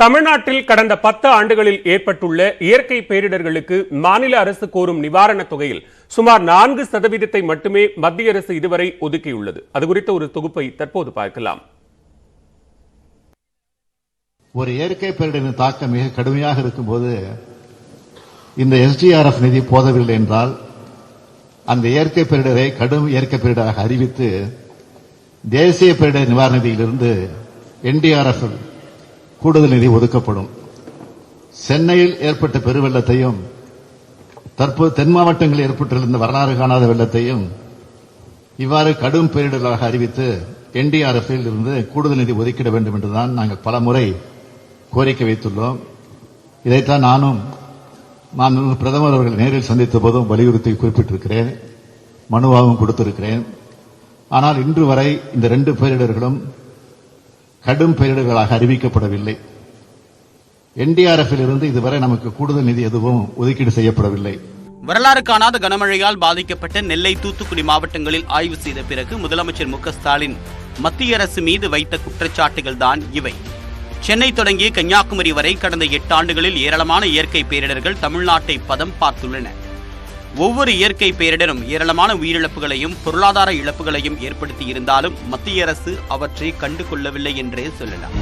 தமிழ்நாட்டில் கடந்த 10 ஆண்டுகளில் ஏற்பட்டுள்ள இயற்கை பேரிடர்களுக்கு மாநில அரசு கோரும் நிவாரணத் தொகையில் சுமார் 4% மட்டுமே மத்திய அரசு இதுவரை ஒதுக்கியுள்ளது. அது குறித்த ஒரு தொகுப்பை தற்போது பார்க்கலாம். ஒரு இயற்கை பேரிடரின் தாக்கம் மிக கடுமையாக இருக்கும்போது இந்த SDRF நிதி போதவில்லை என்றால் அந்த இயற்கை பேரிடரை கடும் இயற்கை பேரிடராக அறிவித்து தேசிய பேரிடர் நிவாரண நிதியிலிருந்து NDRF கூடுதல் நிதி ஒதுக்கப்படும். சென்னையில் ஏற்பட்ட பெருவெள்ளத்தையும் தற்போது தென் மாவட்டங்களில் ஏற்பட்டிருந்த வரலாறு காணாத வெள்ளத்தையும் இவ்வாறு கடும் பேரிடர்களாக அறிவித்து NDRF-இல் இருந்து கூடுதல் நிதி ஒதுக்கிட வேண்டும் என்றுதான் நாங்கள் பல முறை கோரிக்கை வைத்துள்ளோம். இதைத்தான் நானும் பிரதமர் அவர்கள் நேரில் சந்தித்த போதும் வலியுறுத்தி குறிப்பிட்டிருக்கிறேன், மனுவாகவும் கொடுத்திருக்கிறேன். ஆனால் இன்று வரை இந்த 2 பேரிடர்களும் கடும் பேரிடர்களாக அறிவிக்கப்படவில்லை. NDRF-இல் இருந்து இதுவரை நமக்கு கூடுதல் நிதி எதுவும் ஒதுக்கீடு செய்யப்படவில்லை. வரலாறு காணாத கனமழையால் பாதிக்கப்பட்ட நெல்லை, தூத்துக்குடி மாவட்டங்களில் ஆய்வு செய்த பிறகு முதலமைச்சர் மு.க.ஸ்டாலின் மத்திய அரசு மீது வைத்த குற்றச்சாட்டுகள் தான் இவை. சென்னை தொடங்கி கன்னியாகுமரி வரை கடந்த 8 ஆண்டுகளில் ஏராளமான இயற்கை பேரிடர்கள் தமிழ்நாட்டை பதம் பார்த்துள்ளன. ஒவ்வொரு இயற்கை பேரிடரும் ஏராளமான உயிரிழப்புகளையும் பொருளாதார இழப்புகளையும் ஏற்படுத்தி இருந்தாலும் மத்திய அரசு அவற்றை கண்டு கொள்ளவில்லை என்றே சொல்லலாம்.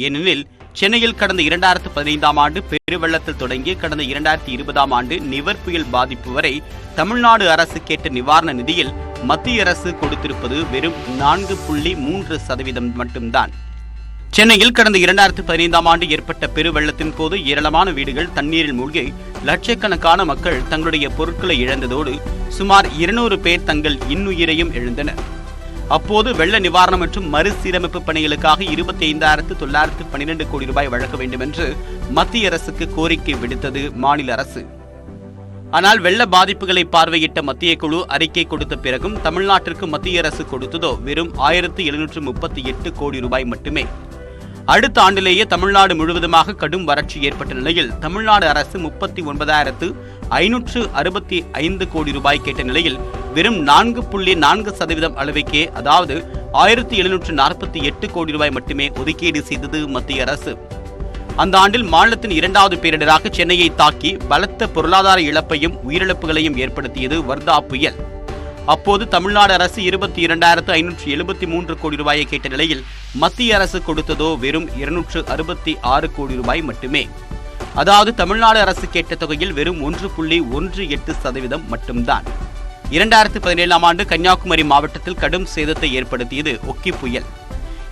ஏனெனில் சென்னையில் கடந்த 2015ஆம் ஆண்டு பெருவெள்ளத்தில் தொடங்கி கடந்த 2020ஆம் ஆண்டு நிவர் புயல் பாதிப்பு வரை தமிழ்நாடு அரசு கேட்ட நிவாரண நிதியில் மத்திய அரசு கொடுத்திருப்பது வெறும் 4.3% மட்டும்தான். சென்னையில் கடந்த 2015ஆம் ஆண்டு ஏற்பட்ட பெருவெள்ளத்தின் போது ஏராளமான வீடுகள் தண்ணீரில் மூழ்கி லட்சக்கணக்கான மக்கள் தங்களுடைய பொருட்களை இழந்ததோடு சுமார் 200 பேர் தங்கள் இன்னுயிரையும் இழந்தனர். அப்போது வெள்ள நிவாரணம் மற்றும் மறுசீரமைப்பு பணிகளுக்காக 25,912 கோடி ரூபாய் வழங்க வேண்டும் என்று மத்திய அரசுக்கு கோரிக்கை விடுத்தது மாநில அரசு. ஆனால் வெள்ள பாதிப்புகளை பார்வையிட்ட மத்திய குழு அறிக்கை கொடுத்த பிறகும் தமிழ்நாட்டிற்கு மத்திய அரசு கொடுத்ததோ வெறும் 1,738 கோடி ரூபாய் மட்டுமே. அடுத்த ஆண்டிலேயே தமிழ்நாடு முழுவதுமாக கடும் வறட்சி ஏற்பட்ட நிலையில் தமிழ்நாடு அரசு 39,565 கோடி ரூபாய் கேட்ட நிலையில் வெறும் 4.4% அளவுக்கே, அதாவது 1,748 கோடி ரூபாய் மட்டுமே ஒதுக்கீடு செய்தது மத்திய அரசு. அந்த ஆண்டில் மாநிலத்தின் 2வது பேரிடராக சென்னையை தாக்கி பலத்த பொருளாதார இழப்பையும் உயிரிழப்புகளையும் ஏற்படுத்தியது வர்தா புயல். அப்போது தமிழ்நாடு அரசு 22,573 கோடி ரூபாயை கேட்ட நிலையில் மத்திய அரசு கொடுத்ததோ வெறும் 266 கோடி ரூபாய் மட்டுமே. அதாவது தமிழ்நாடு அரசு கேட்ட தொகையில் வெறும் 1.18% மட்டும்தான். 2017ஆம் ஆண்டு கன்னியாகுமரி மாவட்டத்தில் கடும் சேதத்தை ஏற்படுத்தியது ஒக்கி புயல்.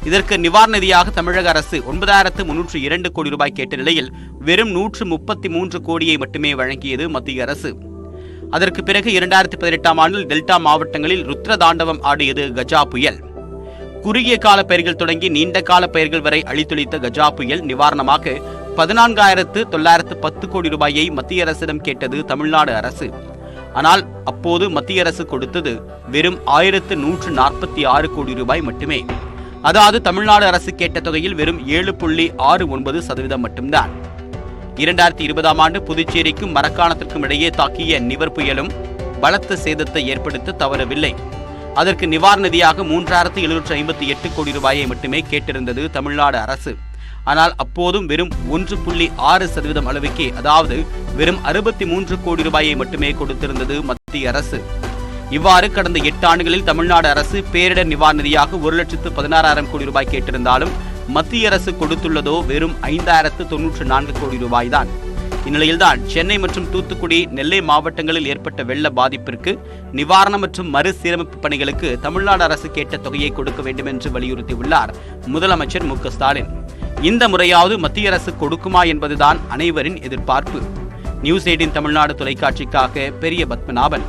இதற்கு நிவாரண நிதியாக தமிழக அரசு 9,302 கோடி ரூபாய் கேட்ட நிலையில் வெறும் 133 கோடியை மட்டுமே வழங்கியது மத்திய அரசு. அதற்கு பிறகு 2018ஆம் ஆண்டில் டெல்டா மாவட்டங்களில் ருத்ரதாண்டவம் ஆடியது கஜா புயல். குறுகிய கால பயிர்கள் தொடங்கி நீண்ட கால பயிர்கள் வரை அளித்துளித்த கஜா புயல் நிவாரணமாக 14,910 கோடி ரூபாயை மத்திய அரசிடம் கேட்டது தமிழ்நாடு அரசு. ஆனால் அப்போது மத்திய அரசு கொடுத்தது வெறும் 1,146 கோடி ரூபாய் மட்டுமே. அதாவது தமிழ்நாடு அரசு கேட்ட தொகையில் வெறும் 7.69% மட்டும்தான். 2020ஆம் ஆண்டு புதுச்சேரிக்கும் மரக்காணத்திற்கும் இடையே தாக்கிய நிவர் புயலும் பலத்த சேதத்தை ஏற்படுத்த தவறவில்லை. அதற்கு நிவாரண நிதியாக 3,758 கோடி ரூபாயை மட்டுமே கேட்டிருந்தது தமிழ்நாடு அரசு. ஆனால் அப்போதும் வெறும் 1.6% அளவுக்கே, அதாவது வெறும் 63 கோடி ரூபாயை மட்டுமே கொடுத்திருந்தது மத்திய அரசு. இவ்வாறு கடந்த 8 ஆண்டுகளில் தமிழ்நாடு அரசு பேரிடர் நிவாரண நிதியாக 1,16,000 கோடி ரூபாய் கேட்டிருந்தாலும் மத்திய அரசு கொடுத்துள்ளதோ வெறும் 5,094 கோடி ரூபாய் தான். இந்நிலையில்தான் சென்னை மற்றும் தூத்துக்குடி, நெல்லை மாவட்டங்களில் ஏற்பட்ட வெள்ள பாதிப்பிற்கு நிவாரணம் மற்றும் மறுசீரமைப்பு பணிகளுக்கு தமிழ்நாடு அரசு கேட்ட தொகையை கொடுக்க வேண்டும் என்று வலியுறுத்தியுள்ளார் முதலமைச்சர் மு.க.ஸ்டாலின். இந்த முறையாவது மத்திய அரசு கொடுக்குமா என்பதுதான் அனைவரின் எதிர்பார்ப்பு. நியூஸ் 18 தமிழ்நாடு தொலைக்காட்சிக்காக பெரிய பத்மநாபன்.